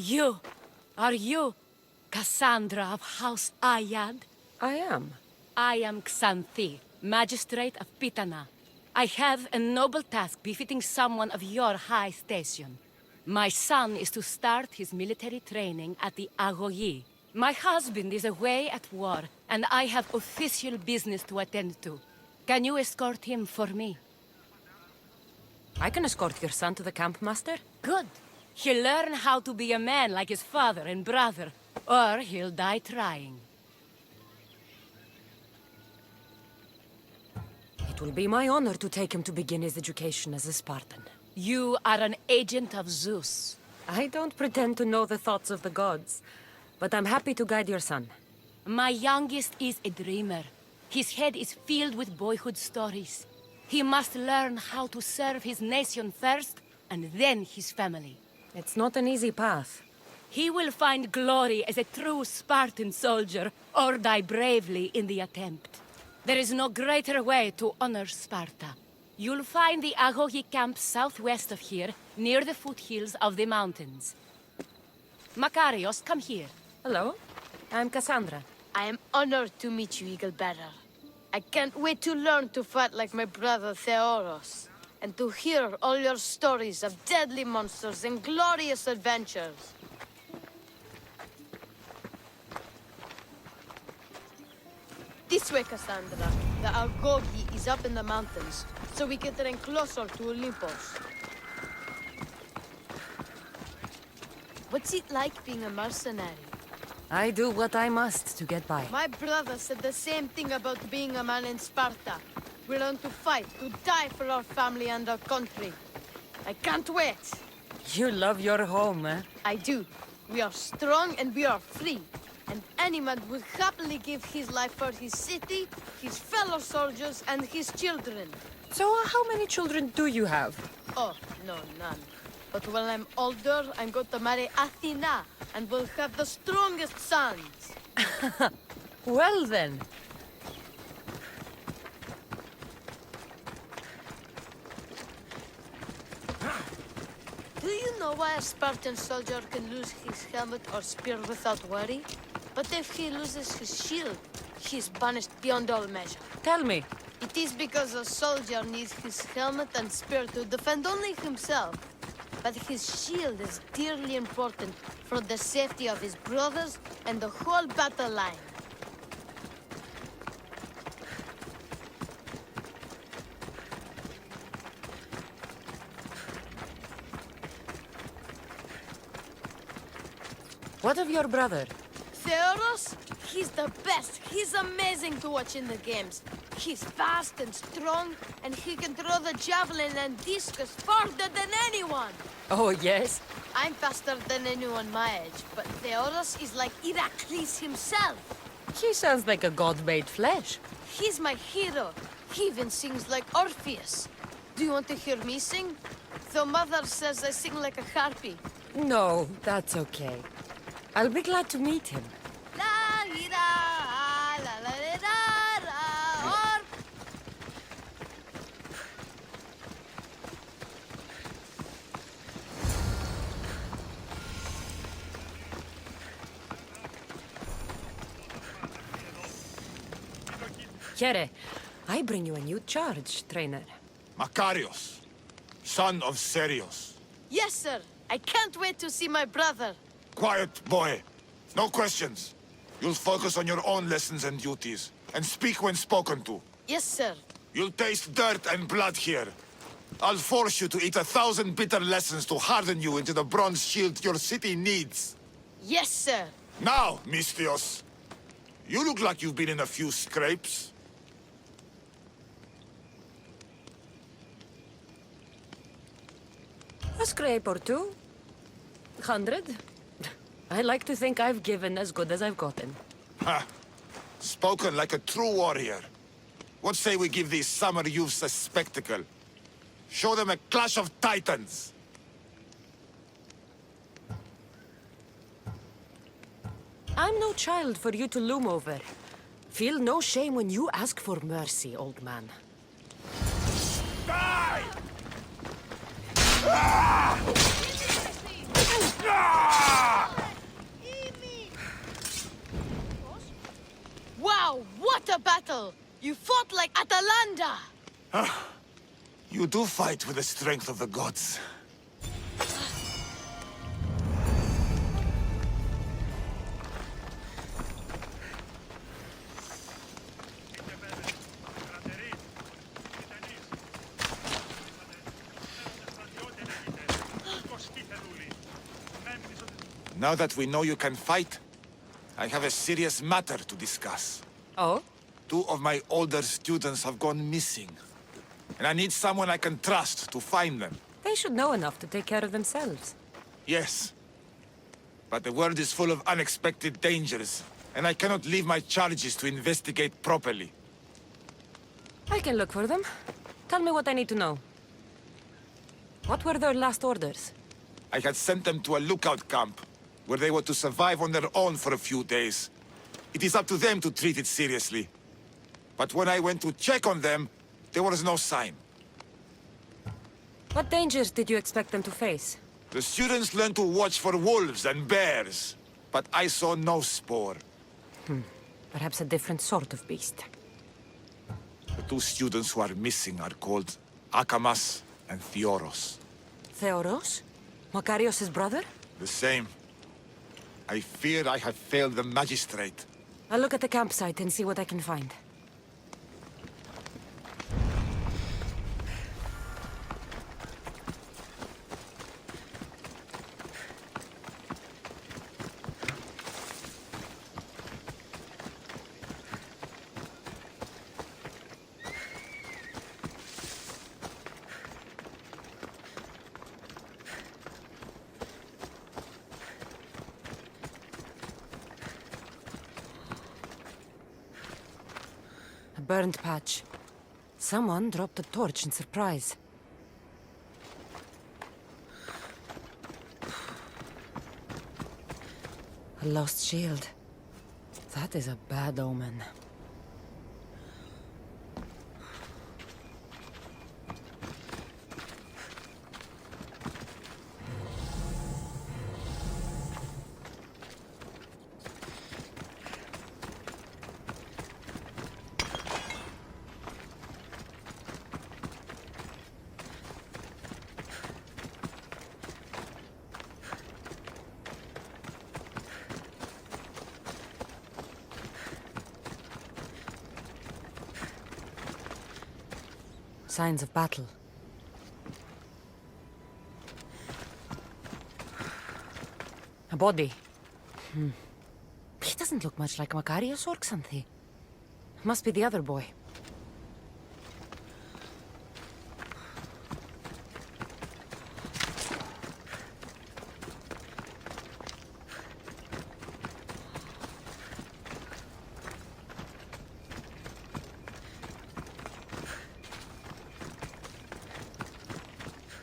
You! Are you Cassandra of House Ayad? I am. I am Xanthi, Magistrate of Pitana. I have a noble task befitting someone of your high station. My son is to start his military training at the Agoyi. My husband is away at war, and I have official business to attend to. Can you escort him for me? I can escort your son to the camp, Master. Good. He'll learn how to be a man like his father and brother, or he'll die trying. It will be my honor to take him to begin his education as a Spartan. You are an agent of Zeus. I don't pretend to know the thoughts of the gods, but I'm happy to guide your son. My youngest is a dreamer. His head is filled with boyhood stories. He must learn how to serve his nation first, and then his family. It's not an easy path. He will find glory as a true Spartan soldier, or die bravely in the attempt. There is no greater way to honor Sparta. You'll find the Agogi camp southwest of here, near the foothills of the mountains. Makarios, come here. Hello, I'm Cassandra. I am honored to meet you, Eagle Bearer. I can't wait to learn to fight like my brother Theoros, and to hear all your stories of deadly monsters and glorious adventures. This way, Cassandra. The Agogi is up in the mountains, so we can train closer to Olympus. What's it like being a mercenary? I do what I must to get by. My brother said the same thing about being a man in Sparta. We learn to fight, to die for our family and our country. I can't wait. You love your home, eh? I do. We are strong and we are free. And any man would happily give his life for his city, his fellow soldiers, and his children. So how many children do you have? Oh, no, none. But when I'm older, I'm going to marry Athena, and we'll have the strongest sons. Well then. Do you know why a Spartan soldier can lose his helmet or spear without worry? But if he loses his shield, he's banished beyond all measure. Tell me. It is because a soldier needs his helmet and spear to defend only himself. But his shield is dearly important for the safety of his brothers and the whole battle line. What of your brother? Theoros? He's the best. He's amazing to watch in the games. He's fast and strong, and he can throw the javelin and discus farther than anyone. Oh, yes? I'm faster than anyone my age, but Theoros is like Heracles himself. He sounds like a god made flesh. He's my hero. He even sings like Orpheus. Do you want to hear me sing? Though Mother says I sing like a harpy. No, that's okay. I'll be glad to meet him. La ira, la la la la, or... Here, I bring you a new charge, trainer. Makarios, son of Serios. Yes, sir. I can't wait to see my brother. Quiet, boy. No questions. You'll focus on your own lessons and duties, and speak when spoken to. Yes, sir. You'll taste dirt and blood here. I'll force you to eat 1,000 bitter lessons to harden you into the bronze shield your city needs. Yes, sir. Now, Mistios, you look like you've been in a few scrapes. A scrape or two. 100. I like to think I've given as good as I've gotten. Ha! Spoken like a true warrior. What say we give these summer youths a spectacle? Show them a clash of titans! I'm no child for you to loom over. Feel no shame when you ask for mercy, old man. Die! Ah! Ah! Wow, what a battle! You fought like Atalanta! You do fight with the strength of the gods. Now that we know you can fight, I have a serious matter to discuss. Oh? 2 of my older students have gone missing. And I need someone I can trust to find them. They should know enough to take care of themselves. Yes. But the world is full of unexpected dangers, and I cannot leave my charges to investigate properly. I can look for them. Tell me what I need to know. What were their last orders? I had sent them to a lookout camp, where they were to survive on their own for a few days. It is up to them to treat it seriously. But when I went to check on them, there was no sign. What dangers did you expect them to face? The students learned to watch for wolves and bears, but I saw no spoor. Perhaps a different sort of beast. The 2 students who are missing are called Akamas and Theoros. Theoros? Makarios' brother? The same. I fear I have failed the magistrate. I'll look at the campsite and see what I can find. A burned patch. Someone dropped a torch in surprise. A lost shield. That is a bad omen. Signs of battle. A body. He doesn't look much like Makarios or Xanthi. Must be the other boy.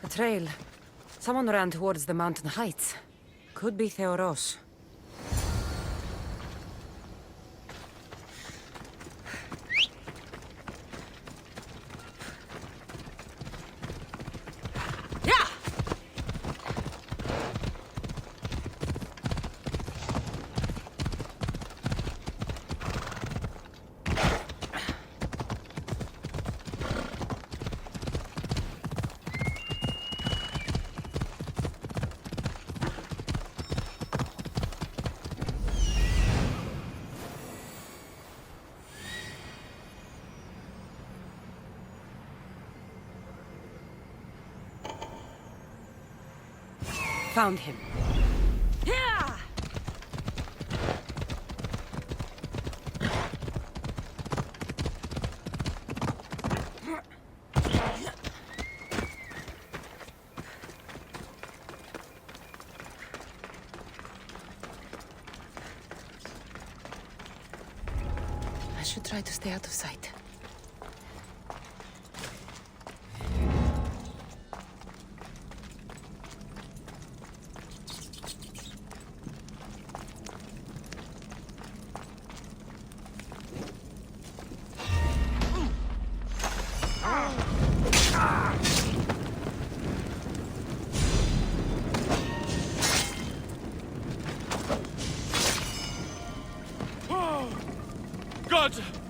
A trail. Someone ran towards the mountain heights. Could be Theoros. Yeah! Found him. Yeah! I should try to stay out of sight.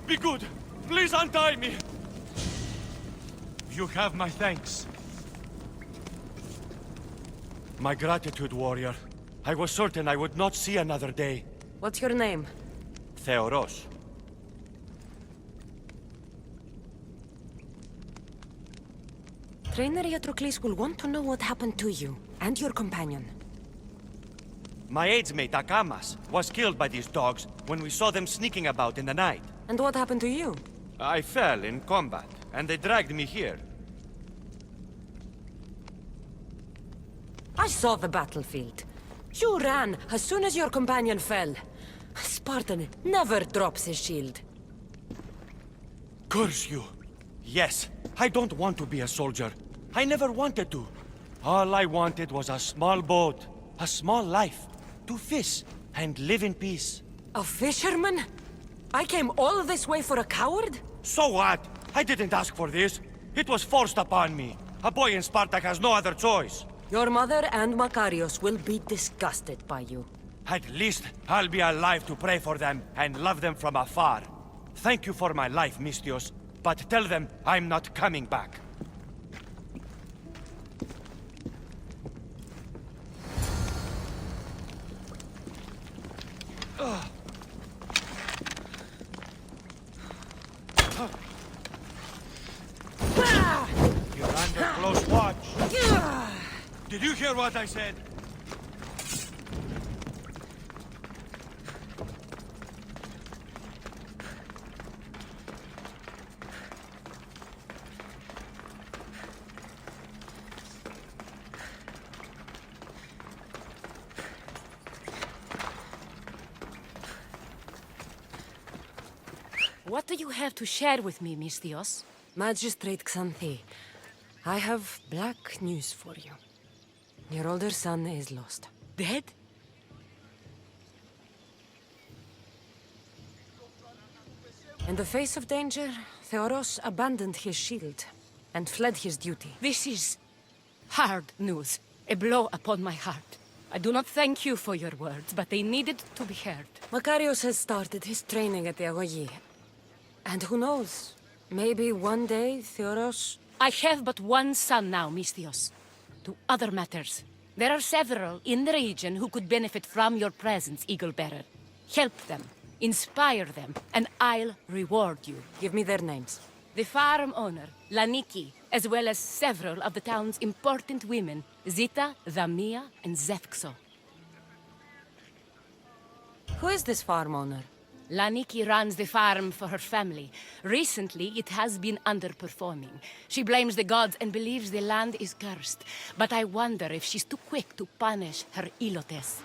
Be good! Please untie me! You have my thanks. My gratitude, warrior. I was certain I would not see another day. What's your name? Theoros. Trainer Iatrocles will want to know what happened to you and your companion. My aides mate, Akamas, was killed by these dogs when we saw them sneaking about in the night. And what happened to you? I fell in combat, and they dragged me here. I saw the battlefield. You ran as soon as your companion fell. Spartan never drops his shield. Curse you! Yes, I don't want to be a soldier. I never wanted to. All I wanted was a small boat, a small life, to fish and live in peace. A fisherman? I came all this way for a coward? So what? I didn't ask for this. It was forced upon me. A boy in Spartak has no other choice. Your mother and Makarios will be disgusted by you. At least I'll be alive to pray for them and love them from afar. Thank you for my life, Mistios, but tell them I'm not coming back. You're under close watch. Did you hear what I said? What do you have to share with me, Mistios? Magistrate Xanthi, I have black news for you. Your older son is lost. Dead? In the face of danger, Theoros abandoned his shield and fled his duty. This is hard news. A blow upon my heart. I do not thank you for your words, but they needed to be heard. Makarios has started his training at the Agoyi. And who knows? Maybe one day, Theoros... I have but one son now, Mistios. To other matters. There are several in the region who could benefit from your presence, Eagle-Bearer. Help them, inspire them, and I'll reward you. Give me their names. The farm owner, Laniki, as well as several of the town's important women, Zita, Zamia, and Zefxo. Who is this farm owner? Laniki runs the farm for her family. Recently, it has been underperforming. She blames the gods and believes the land is cursed. But I wonder if she's too quick to punish her ilotes.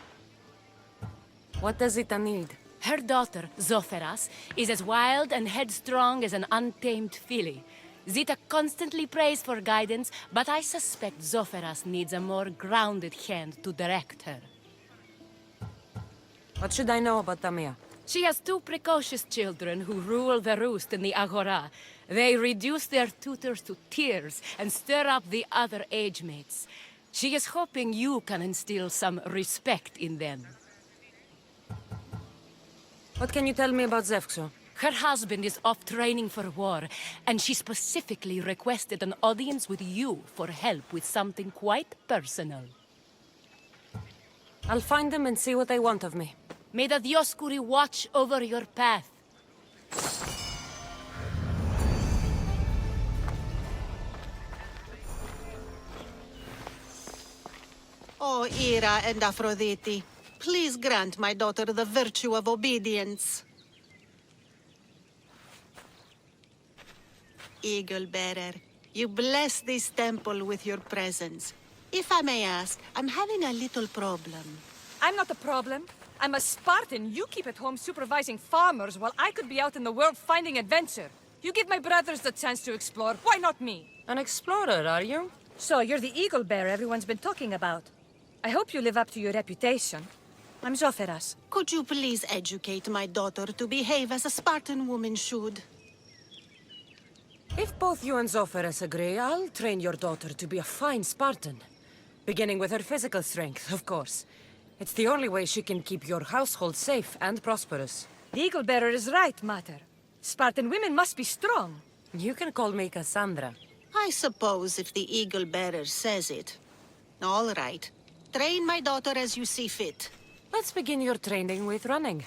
What does Zita need? Her daughter, Zoferas, is as wild and headstrong as an untamed filly. Zita constantly prays for guidance, but I suspect Zoferas needs a more grounded hand to direct her. What should I know about Tamia? She has two precocious children who rule the roost in the Agora. They reduce their tutors to tears and stir up the other age mates. She is hoping you can instill some respect in them. What can you tell me about Zefxo? Her husband is off training for war, and she specifically requested an audience with you for help with something quite personal. I'll find them and see what they want of me. May the Dioscuri watch over your path. O Ira and Aphrodite, please grant my daughter the virtue of obedience. Eagle-Bearer, you bless this temple with your presence. If I may ask, I'm having a little problem. I'm not the problem. I'm a Spartan. You keep at home supervising farmers while I could be out in the world finding adventure. You give my brothers the chance to explore. Why not me? An explorer, are you? So you're the eagle bearer everyone's been talking about. I hope you live up to your reputation. I'm Zoferas. Could you please educate my daughter to behave as a Spartan woman should? If both you and Zoferas agree, I'll train your daughter to be a fine Spartan. Beginning with her physical strength, of course. It's the only way she can keep your household safe and prosperous. The eagle bearer is right, Mater. Spartan women must be strong. You can call me Cassandra. I suppose if the Eagle Bearer says it. All right. Train my daughter as you see fit. Let's begin your training with running.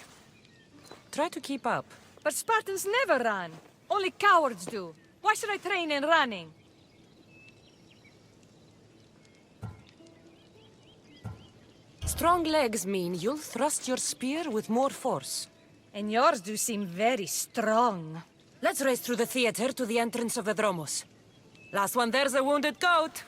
Try to keep up. But Spartans never run. Only cowards do. Why should I train in running? Strong legs mean you'll thrust your spear with more force. And yours do seem very strong. Let's race through the theater to the entrance of the Dromos. Last one there's a wounded goat.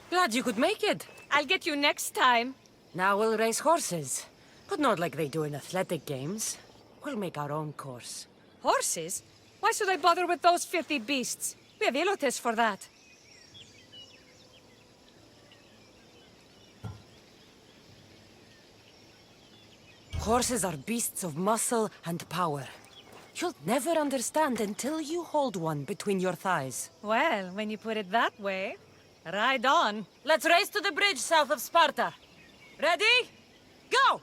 Glad you could make it. I'll get you next time. Now we'll race horses. But not like they do in athletic games. We'll make our own course. Horses? Why should I bother with those filthy beasts? We have Elotes for that. Horses are beasts of muscle and power. You'll never understand until you hold one between your thighs. Well, when you put it that way, ride on. Let's race to the bridge south of Sparta. Ready? Go!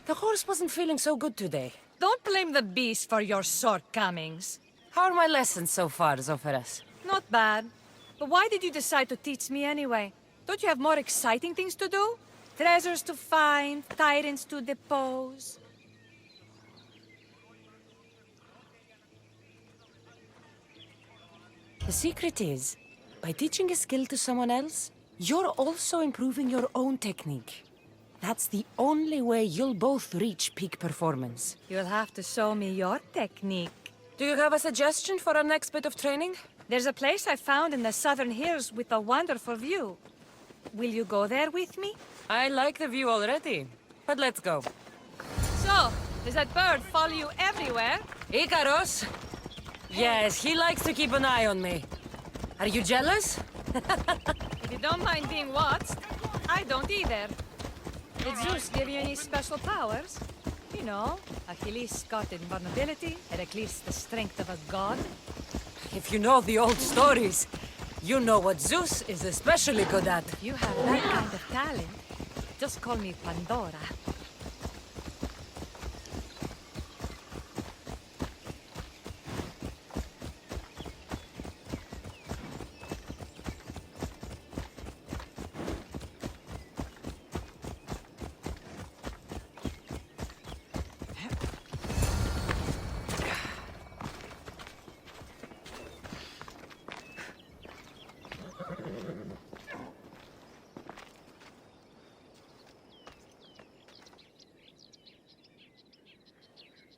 The horse wasn't feeling so good today. Don't blame the beast for your shortcomings. How are my lessons so far, Zophorus? Not bad. But why did you decide to teach me anyway? Don't you have more exciting things to do? Treasures to find, tyrants to depose. The secret is, by teaching a skill to someone else, you're also improving your own technique. That's the only way you'll both reach peak performance. You'll have to show me your technique. Do you have a suggestion for our next bit of training? There's a place I found in the southern hills with a wonderful view. Will you go there with me? I like the view already, but let's go. So, does that bird follow you everywhere? Icaros? Yes, he likes to keep an eye on me. Are you jealous? If you don't mind being watched, I don't either. Did Zeus give you any special powers? You know, Achilles got invulnerability, Heracles the strength of a god. If you know the old stories, you know what Zeus is especially good at. If you have that kind of talent, just call me Pandora.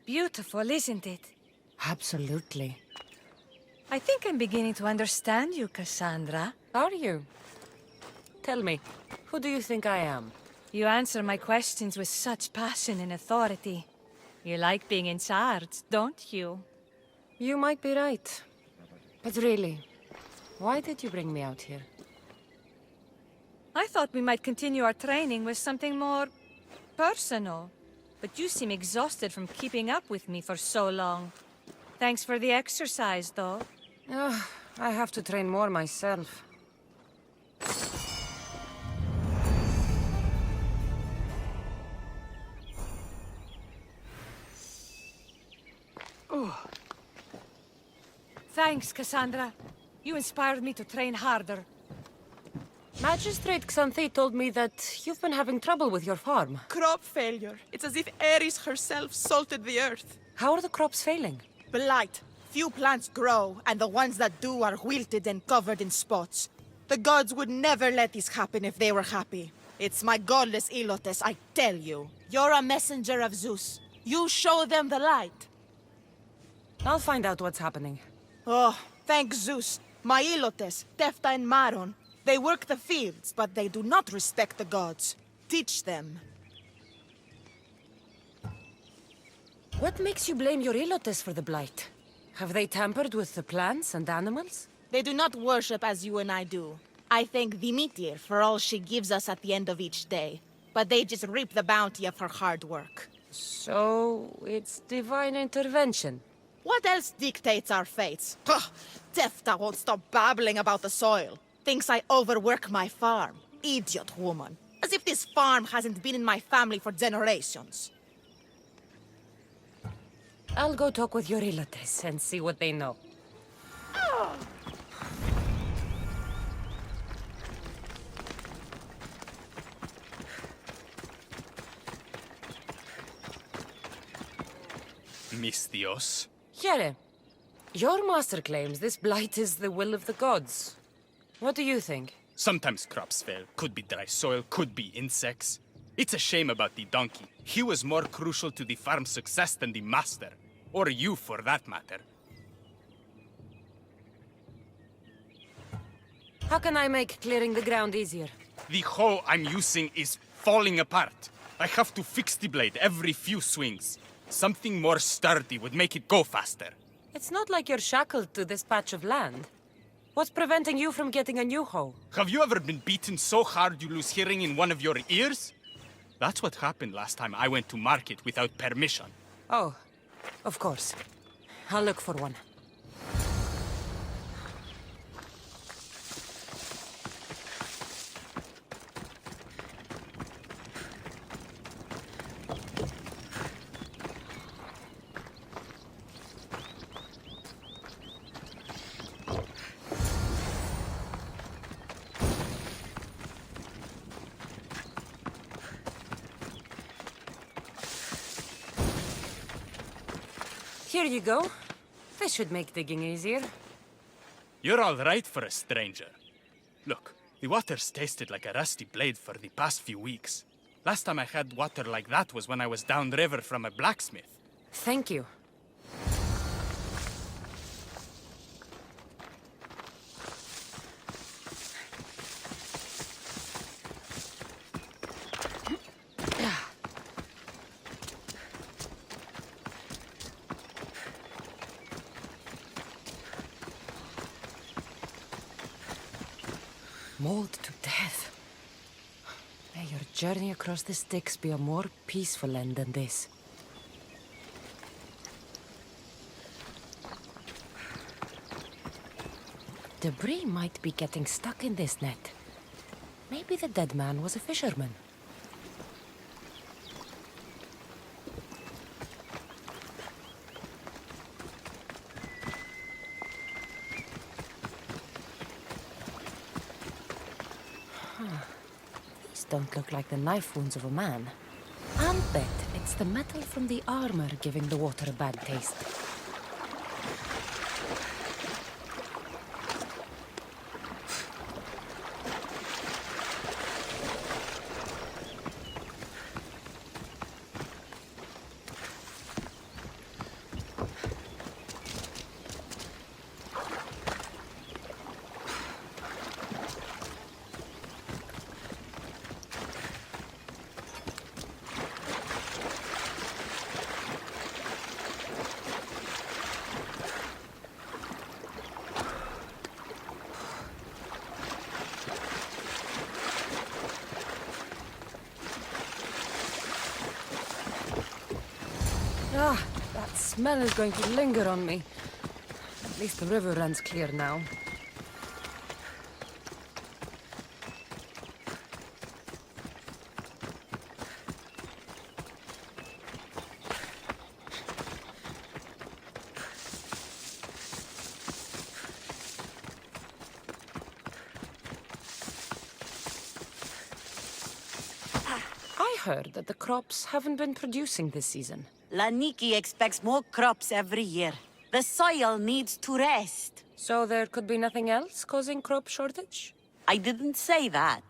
Beautiful, isn't it? Absolutely. I think I'm beginning to understand you, Cassandra. Are you? Tell me, who do you think I am? You answer my questions with such passion and authority. You like being in charge, don't you? You might be right. But really, why did you bring me out here? I thought we might continue our training with something more personal. But you seem exhausted from keeping up with me for so long. Thanks for the exercise, though. Ugh, I have to train more myself. Thanks, Cassandra. You inspired me to train harder. Magistrate Xanthe told me that you've been having trouble with your farm. Crop failure. It's as if Ares herself salted the earth. How are the crops failing? Blight. Few plants grow, and the ones that do are wilted and covered in spots. The gods would never let this happen if they were happy. It's my godless Ilotes, I tell you. You're a messenger of Zeus. You show them the light. I'll find out what's happening. Oh, thank Zeus. My Ilotes, Tefta and Maron, they work the fields, but they do not respect the gods. Teach them. What makes you blame your Ilotes for the blight? Have they tampered with the plants and animals? They do not worship as you and I do. I thank Demeter for all she gives us at the end of each day, but they just reap the bounty of her hard work. So, it's divine intervention. What else dictates our fates? Ugh, Tefta won't stop babbling about the soil. Thinks I overwork my farm. Idiot woman. As if this farm hasn't been in my family for generations. I'll go talk with your Ilotes and see what they know. Mistios. Here, your master claims this blight is the will of the gods. What do you think? Sometimes crops fail. Could be dry soil, could be insects. It's a shame about the donkey. He was more crucial to the farm's success than the master. Or you, for that matter. How can I make clearing the ground easier? The hoe I'm using is falling apart. I have to fix the blade every few swings. Something more sturdy would make it go faster. It's not like you're shackled to this patch of land. What's preventing you from getting a new hoe? Have you ever been beaten so hard you lose hearing in one of your ears? That's what happened last time I went to market without permission. Oh, of course. I'll look for one. Here you go. This should make digging easier. You're all right for a stranger. Look, the water's tasted like a rusty blade for the past few weeks. Last time I had water like that was when I was downriver from a blacksmith. Thank you. Mauled to death. May your journey across the Styx be a more peaceful end than this. Debris might be getting stuck in this net. Maybe the dead man was a fisherman. These don't look like the knife wounds of a man. I'll bet it's the metal from the armor giving the water a bad taste. smell is going to linger on me. At least the river runs clear now. I heard that the crops haven't been producing this season. Laniki expects more crops every year. The soil needs to rest. So there could be nothing else causing crop shortage? I didn't say that.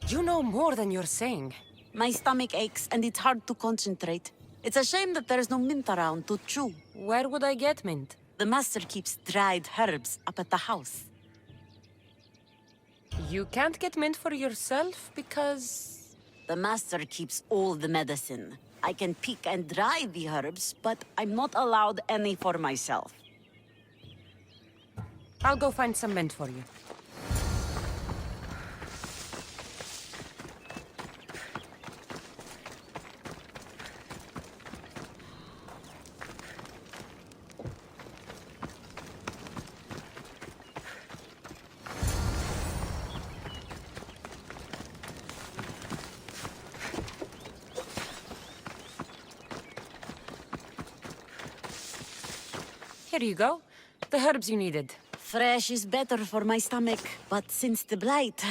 You know more than you're saying. My stomach aches and it's hard to concentrate. It's a shame that there's no mint around to chew. Where would I get mint? The master keeps dried herbs up at the house. You can't get mint for yourself because... The master keeps all the medicine. I can pick and dry the herbs, but I'm not allowed any for myself. I'll go find some mint for you. Here you go. The herbs you needed. Fresh is better for my stomach, but since the blight,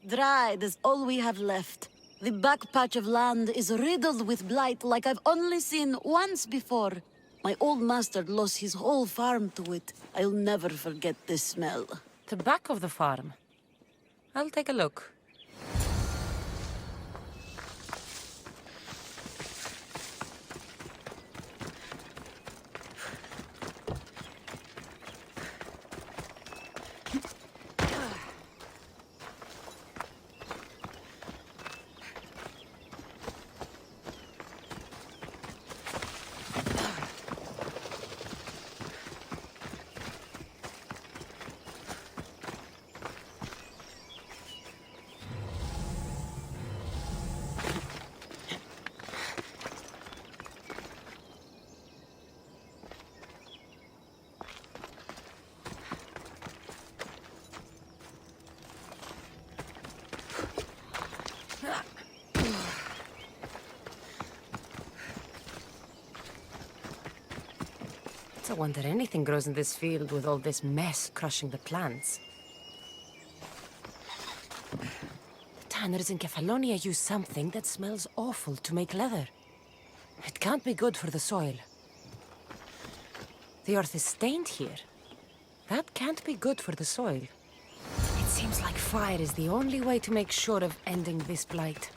dried is all we have left. The back patch of land is riddled with blight like I've only seen once before. My old master lost his whole farm to it. I'll never forget this smell. The back of the farm. I'll take a look. It's a wonder anything grows in this field with all this mess crushing the plants. The tanners in Kefalonia use something that smells awful to make leather. It can't be good for the soil. The earth is stained here. That can't be good for the soil. It seems like fire is the only way to make sure of ending this blight.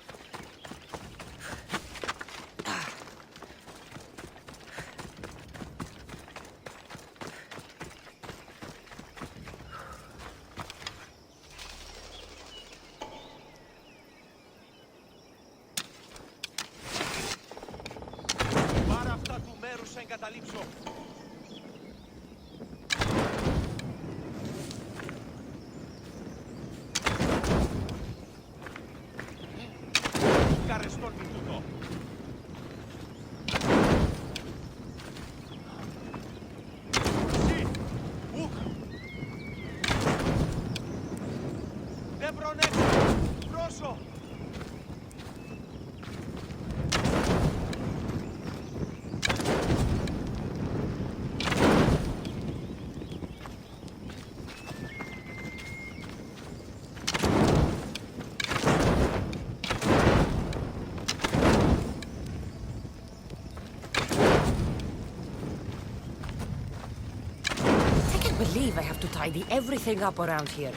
I have to tidy everything up around here.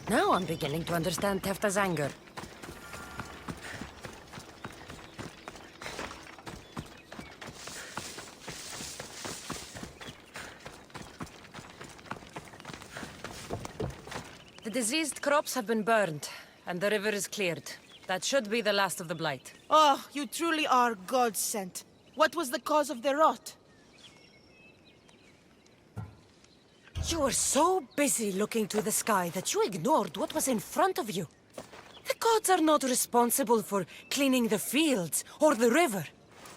Now I'm beginning to understand Tefta's anger. The diseased crops have been burned, and the river is cleared. That should be the last of the blight. Oh, you truly are God-sent. What was the cause of the rot? You were so busy looking to the sky that you ignored what was in front of you. The gods are not responsible for cleaning the fields or the river.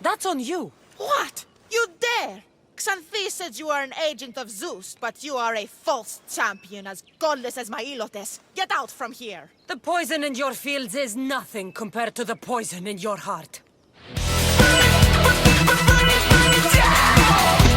That's on you. What? You dare? Xanthi said you are an agent of Zeus, but you are a false champion as godless as my Ilotes. Get out from here! The poison in your fields is nothing compared to the poison in your heart. Yeah!